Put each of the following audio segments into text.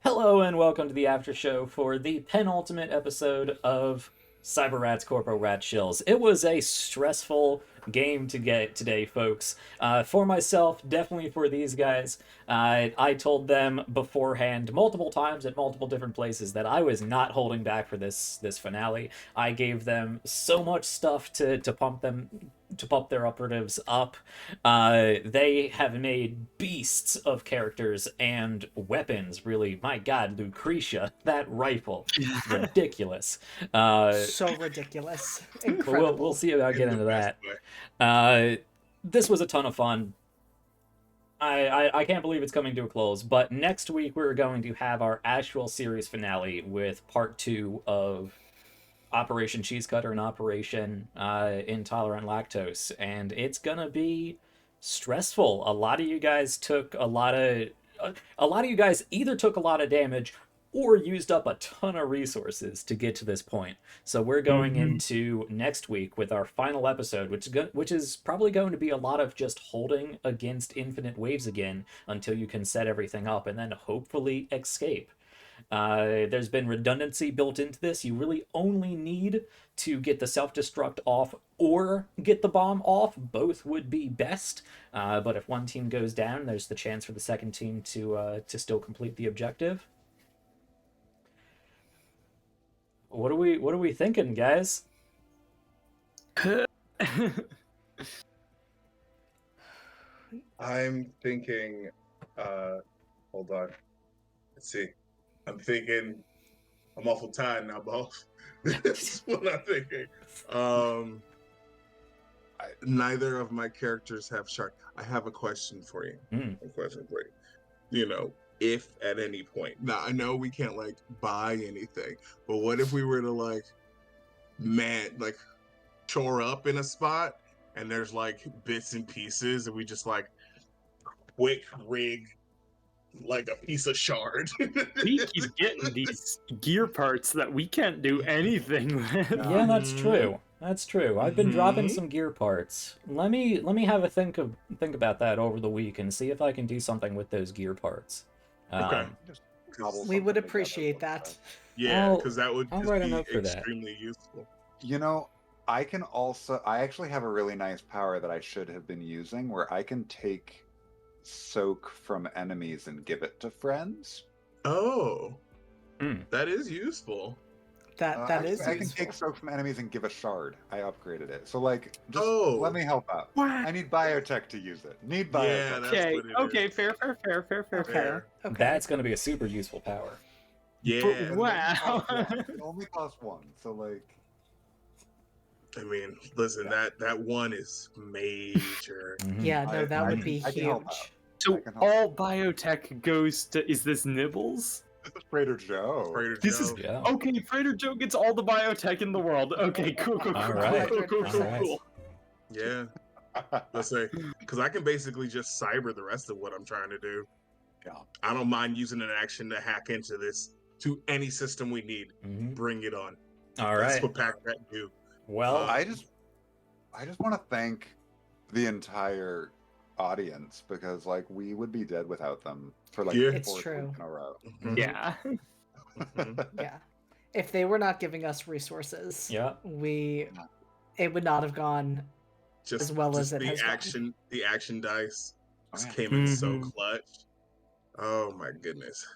Hello and welcome to the Aftershow for the penultimate episode of Cyberrats Corpo-Rat Shills. It was a stressful game to get today, folks. For myself, definitely for these guys. I told them beforehand multiple times at multiple different places that I was not holding back for this finale. I gave them so much stuff to pump their operatives up. They have made beasts of characters and weapons, really. My god, Lucretia, that rifle, ridiculous. So ridiculous. But Incredible. we'll see about in getting the into best that. way. This was a ton of fun. I can't believe it's coming to a close, but next week we're going to have our actual series finale with part 2 of Operation Cheese Cutter and Operation Intolerant Lactose, and it's gonna be stressful. A lot of you guys took a lot of you guys either took a lot of damage or used up a ton of resources to get to this point. So we're going into next week with our final episode, which is probably going to be a lot of just holding against infinite waves again until you can set everything up and then hopefully escape. There's been redundancy built into this. You really only need to get the self-destruct off or get the bomb off. Both would be best. But if one team goes down, there's the chance for the second team to still complete the objective. What are we thinking, guys? I'm thinking, hold on. Let's see. I'm thinking, I'm awful tired now, boss. That's what I'm thinking. Neither of my characters have shark. I have a question for you. A question for you. You know, if at any point, now I know we can't like buy anything, but what if we were to like chore up in a spot and there's like bits and pieces and we just like quick rig like a piece of shard. We keep getting these gear parts that we can't do anything with. Yeah, that's true. That's true. I've been dropping some gear parts. Let me have a think about that over the week and see if I can do something with those gear parts. Okay. We would appreciate that. Yeah, because that would I'll just write a be note for that. extremely useful. You know, I actually have a really nice power that I should have been using where I can take soak from enemies and give it to friends. Oh, that is useful. That is I can useful. take soak from enemies and give a shard. I upgraded it. So like, just Oh. let me help out. What? I need biotech to use it. Need biotech. Yeah, that's Okay, what it okay, is. fair. Fair. Okay. That's going to be a super useful power. Yeah. But wow. It only costs one. So like, I mean, listen, that one is major. Yeah, no, that would be I can help out. huge. So I can help. all biotech goes to, is this Nibbles? This is Trader Joe. Trader This Joe. is Yeah. okay. Trader Joe gets all the biotech in the world. Okay, cool. All right. Cool. Yeah. Let's say, because I can basically just cyber the rest of what I'm trying to do. Yeah. I don't mind using an action to hack into this to any system we need. Mhm. Bring it on. All That's right. what Pack-Rat do. Well, I just want to thank the entire audience because like we would be dead without them for like Yeah. the It's fourth true. week in a row. Yeah. Yeah. If they were not giving us resources, yeah. it would not have gone Just as well as it the has gone. action, the action dice just Oh, yeah. came in so Mhm. clutch. Oh my goodness.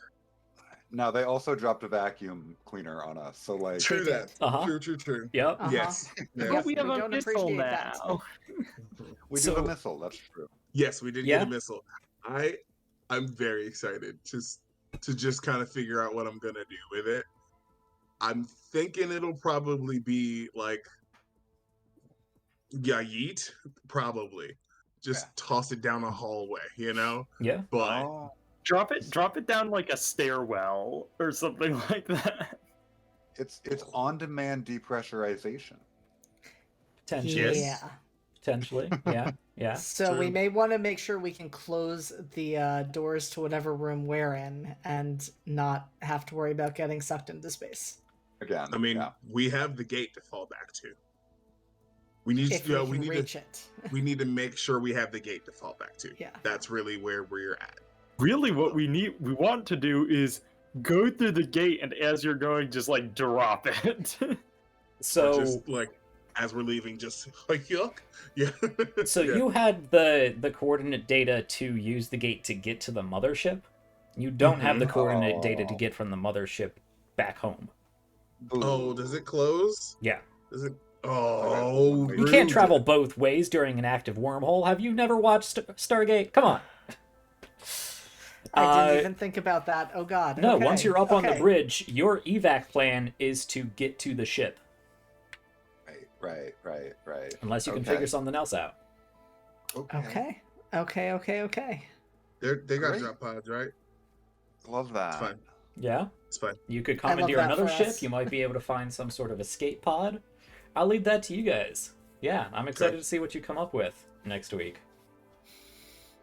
Now they also dropped a vacuum cleaner on us, so like True that. Uh-huh. True. Yep. Yes. Yes, But we have we a don't missile appreciate that. now. we So- did a missile. That's true. Yes, we did Yeah. get a missile. I'm very excited to just kind of figure out what I'm gonna do with it. I'm thinking it'll probably be like yeet, probably. Just Yeah. toss it down a hallway, you know? Yeah. But Oh, Drop it down like a stairwell or something like that. it's on-demand depressurization. Potentially. Yeah. Potentially. Yeah. Yeah. So we True. may want to make sure we can close the doors to whatever room we're in and not have to worry about getting sucked into space. Again, I mean, yeah. we have the gate to fall back to. We need If to, we can reach it. we need to make sure we have the gate to fall back to. Yeah. That's really where we're at. Really, what we want to do is go through the gate, and as you're going, just like drop it. So just like as we're leaving, just like yuck. Yeah. So Yeah. you had the coordinate data to use the gate to get to the mothership. You don't have the coordinate data to get from the mothership back home. Oh, does it close? Yeah. Does it? Oh, You can't rude. travel both ways during an active wormhole. Have you never watched Stargate? Come on. I didn't even think about that. Oh god. No, okay. once you're up on the okay. bridge, your evac plan is to get to the ship. Right. Unless you can figure something else out. Okay. They got Great. drop pods, right? Love that. It's fine. Yeah? It's fine. You could I love commandeer that another for ship. us. You might be able to find some sort of escape pod. I'll leave that to you guys. Yeah, I'm excited to see what you come up with next week.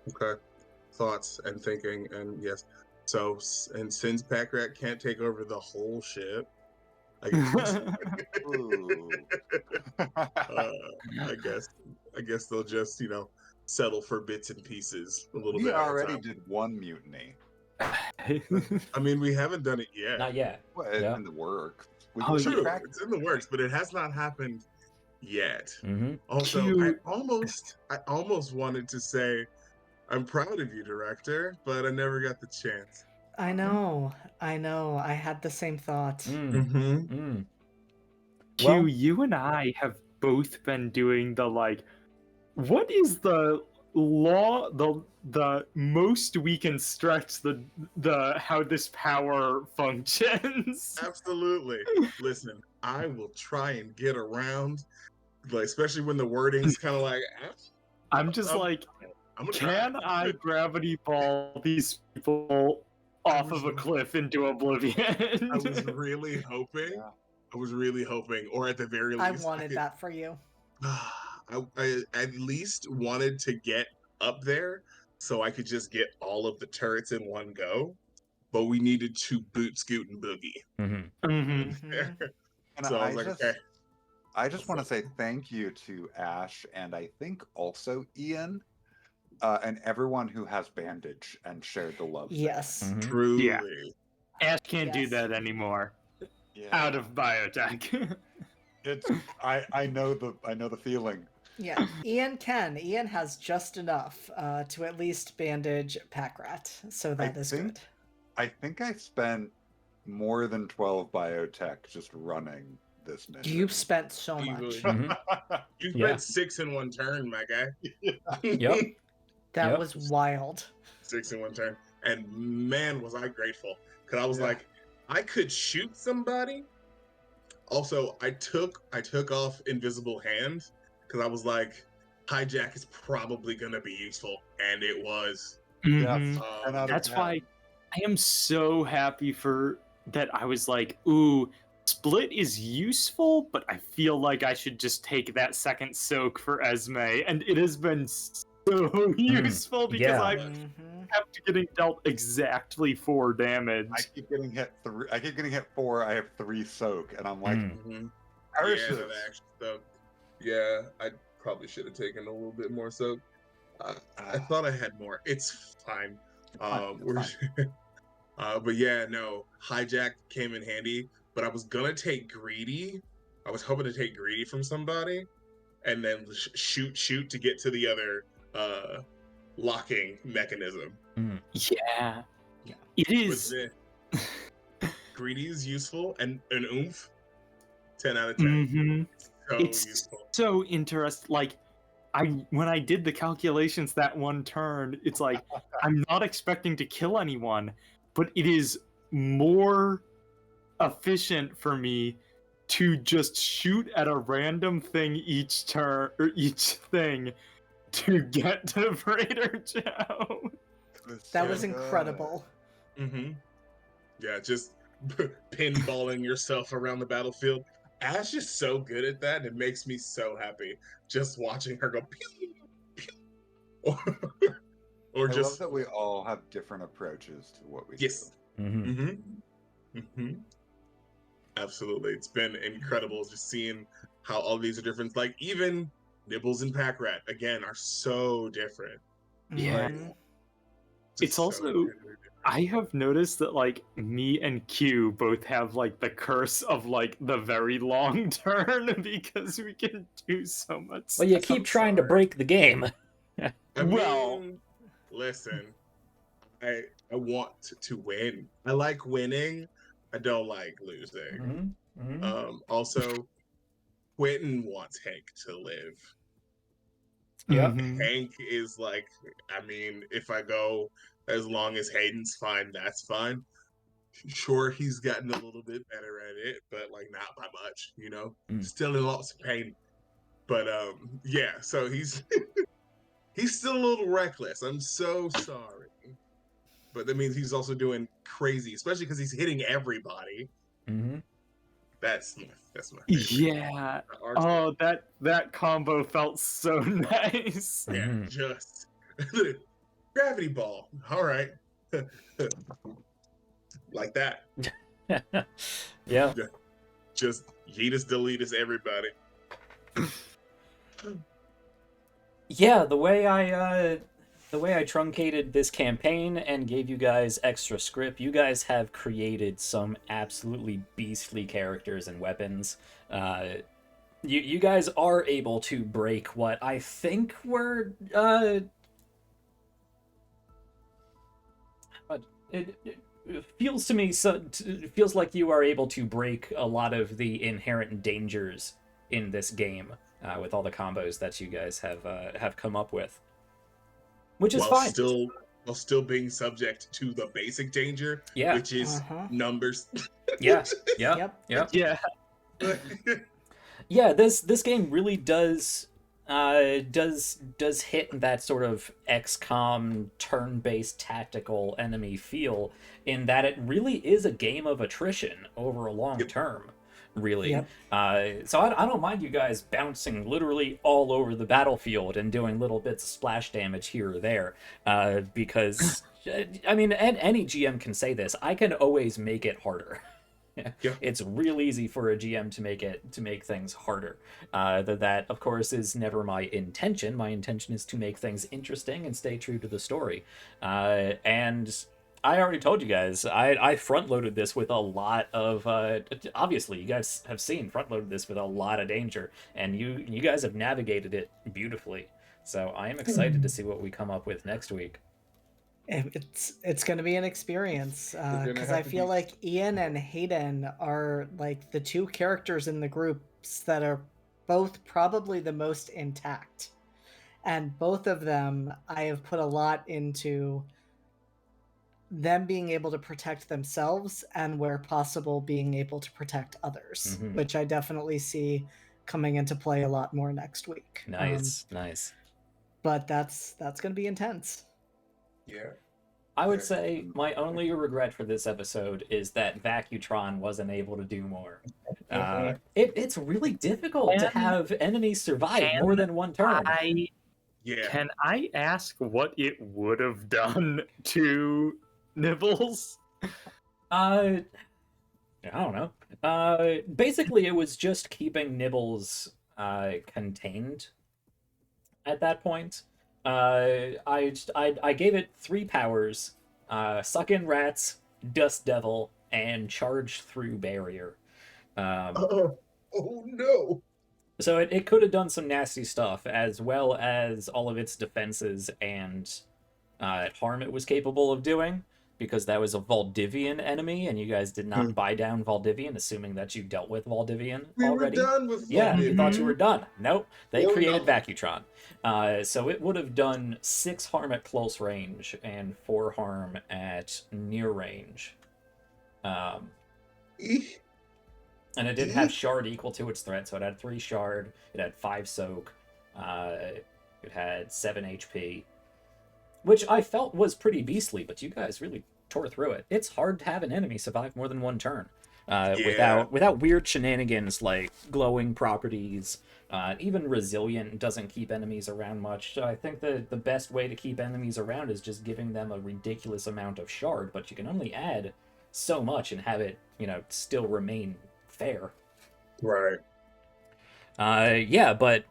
Okay. Thoughts and thinking, and yes. So, and since Pack-Rat can't take over the whole ship, I guess, Ooh. I guess they'll just, settle for bits and pieces a little We bit. already did one mutiny. I mean, we haven't done it yet. Not yet. Well, Yeah. in the works. We Oh, can True, track- it's in the works, but it has not happened yet. Mm-hmm. Also, Cute. I almost wanted to say, I'm proud of you, director, but I never got the chance. I know. I had the same thought. Mm-hmm. Q, Well- you and I have both been doing the what is the law, the most we can stretch the how this power functions. Absolutely. Listen, I will try and get around, especially when the wording's kind of like, I'm just I'm gonna can try. I gravity ball these people off of a cliff into oblivion? I was really hoping. Yeah. I was really hoping, or at the very I least, wanted that for you. I at least wanted to get up there so I could just get all of the turrets in one go. But we needed to boot, scoot, and boogie. Mm-hmm. Mhm. And So I was like, okay. I just want to say thank you to Ash and I think also Ian and everyone who has bandage and shared the love. Yes. Mm-hmm. Truly. Yeah. Ash can't do Yes. that anymore. Yeah. Out of biotech. It's I know the feeling. Yeah. Ian can. Ian has just enough to at least bandage Pack-Rat, so that is good. I think I spent more than 12 biotech just running this mission. You've spent so Easily. much. Mm-hmm. You Yeah. spent 6 in one turn, my guy. Yep. That Yep. was wild. 6 in one turn. And man, was I grateful. Because I was Yeah. like, I could shoot somebody. Also, I took off Invisible Hand because I was like, hijack is probably going to be useful. And it was. Mhm. Yes. 10 out of That's 10. why I am so happy for that. I was like, ooh, split is useful, but I feel like I should just take that second soak for Esme, and it has been so useful because yeah. I Mhm. kept getting dealt exactly 4 damage. I keep getting hit 3. I keep getting hit 4. I have 3 soak, and I'm like, Mhm. Parishes. Yeah, that actually soaked. Yeah, I probably should have taken a little bit more soak. I thought I had more. It's fine. But yeah, no, hijack came in handy. But I was gonna take greedy. I was hoping to take greedy from somebody, and then shoot to get to the other locking mechanism. Yeah. Yeah. It But is. greedy is useful, and an oomph, 10 out of 10. Mhm. So It's useful. so interesting. Like, when I did the calculations that one turn, it's like I'm not expecting to kill anyone, but it is more efficient for me to just shoot at a random thing each turn or each thing to get to Freighter Joe. That was incredible. Mm-hmm. Yeah, just pinballing yourself around the battlefield. Ash is so good at that, and it makes me so happy just watching her go pew, pew. or I just love that we all have different approaches to what we yes. do. Mm-hmm. Mm-hmm. Absolutely. It's been incredible just seeing how all these are different. Like even Nibbles and Pack-Rat, again, are so different. Yeah. Mhm. Just It's also different. I have noticed that like me and Q both have like the curse of like the very long turn because we can do so much. Well, you stuff. keep trying to break the game. I Well- mean, listen, I want to win. I like winning. I don't like losing. Also, Quentin wants Hank to live. Yep. Hank is like, I mean, if I go as long as Hayden's fine, that's fine. Sure, he's gotten a little bit better at it, but like not by much, you know. Still in lots of pain. But yeah, so he's he's still a little reckless. I'm so sorry. But that means he's also doing crazy, especially because he's hitting everybody. That's my favorite. Yeah. Oh, that combo felt so nice. Yeah, just gravity ball. All right. Like that. Yeah. Just yeetus deletus everybody. Yeah, the way I truncated this campaign and gave you guys extra script, you guys have created some absolutely beastly characters and weapons. You guys are able to break what I think were it feels to me it feels like you are able to break a lot of the inherent dangers in this game with all the combos that you guys have come up with, which is fine. While still being subject to the basic danger, Yeah. which is numbers. Yeah. Yep. Yeah. Yeah, this game really does hit that sort of XCOM turn-based tactical enemy feel in that it really is a game of attrition over a long term, really. Yep. So I don't mind you guys bouncing literally all over the battlefield and doing little bits of splash damage here or there, because I mean, and any GM can say this. I can always make it harder. Yeah. It's real easy for a GM to make things harder. That of course is never my intention. My intention is to make things interesting and stay true to the story. And I already told you guys, I front loaded this with a lot of obviously you guys have seen front loaded this with a lot of danger, and you guys have navigated it beautifully. So I am excited to see what we come up with next week. It's going to be an experience because I feel like Ian and Hayden are like the two characters in the groups that are both probably the most intact, and both of them I have put a lot into them being able to protect themselves and where possible being able to protect others, which I definitely see coming into play a lot more next week. Nice. But that's going to be intense. Yeah. I would say my only regret for this episode is that Vacutron wasn't able to do more. It's really difficult to have enemies survive more than one turn. Can I ask what it would have done to Nibbles? I don't know. Basically, it was just keeping Nibbles contained at that point. I gave it 3 powers: suck in rats, dust devil, and charge through barrier. Oh no! So it could have done some nasty stuff, as well as all of its defenses and harm it was capable of doing, because that was a Valdivian enemy, and you guys did not buy down Valdivian, assuming that you dealt with Valdivian already. We were done with Valdivian. Yeah, you thought you were done. Nope, they created Vacutron. So it would have done 6 harm at close range and 4 harm at near range. And it did have shard equal to its threat, so it had 3 shard, it had 5 soak, it had 7 HP, which I felt was pretty beastly, but you guys really tore through it. It's hard to have an enemy survive more than one turn. Without weird shenanigans like glowing properties. Even resilient doesn't keep enemies around much. So I think the best way to keep enemies around is just giving them a ridiculous amount of shard, but you can only add so much and have it, still remain fair. Right. But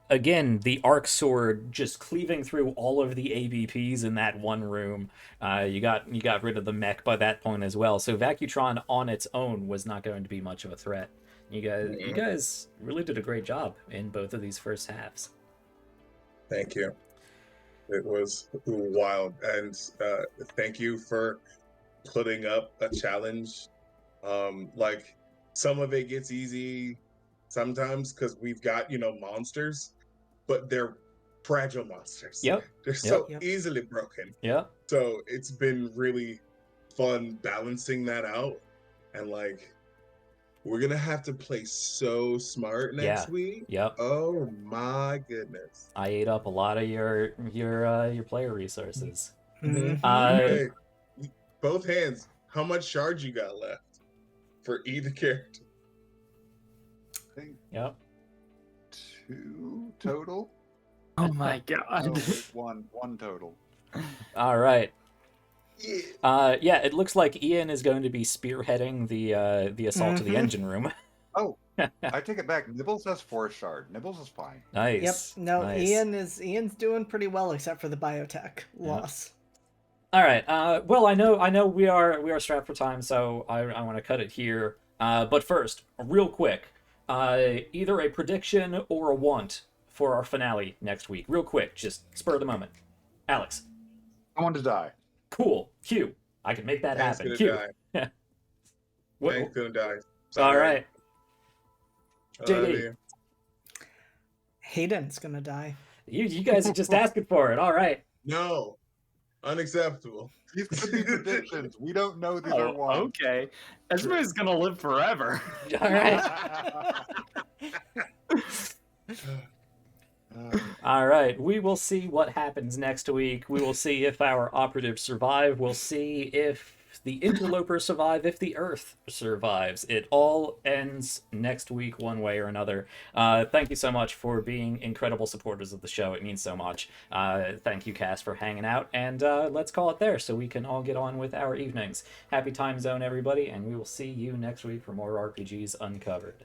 Again, the arc sword just cleaving through all of the ABPs in that one room. You got rid of the mech by that point as well. So Vacutron on its own was not going to be much of a threat. You guys really did a great job in both of these first halves. Thank you. It was wild, and thank you for putting up a challenge. Like, some of it gets easy sometimes because we've got, monsters, but they're fragile monsters. Yep. They're so easily broken. Yep. So it's been really fun balancing that out, and like, we're gonna have to play so smart next week. Yep. Oh my goodness. I ate up a lot of your player resources. Hey, both hands. How much charge you got left for either character? I think Yep. 2 total. Oh my god. No, one total. All right. Yeah. It looks like Ian is going to be spearheading the assault to the engine room. Oh, I take it back. Nibbles has 4 shard. Nibbles is fine. Nice. Yep. No, nice. Ian's doing pretty well except for the biotech loss. All right. Well, I know we are strapped for time, so I want to cut it here. But first, real quick, either a prediction or a want for our finale next week. Real quick, just spur of the moment. Alex. I want to die. Cool. Q. I can make that Hank's happen. gonna Q. die. Hank's gonna die. All right. I love JD. you. Hayden's gonna die. You guys are just asking for it. All right. No. Unacceptable. These could be predictions. We don't know these are one. Okay. Esme is gonna live forever. All right. All right. We will see what happens next week. We will see if our operatives survive. We'll see if the interlopers survive, if the Earth survives. It all ends next week one way or another. Thank you so much for being incredible supporters of the show. It means so much. Thank you, Cass, for hanging out. And let's call it there so we can all get on with our evenings. Happy time zone, everybody, and we will see you next week for more RPGs Uncovered.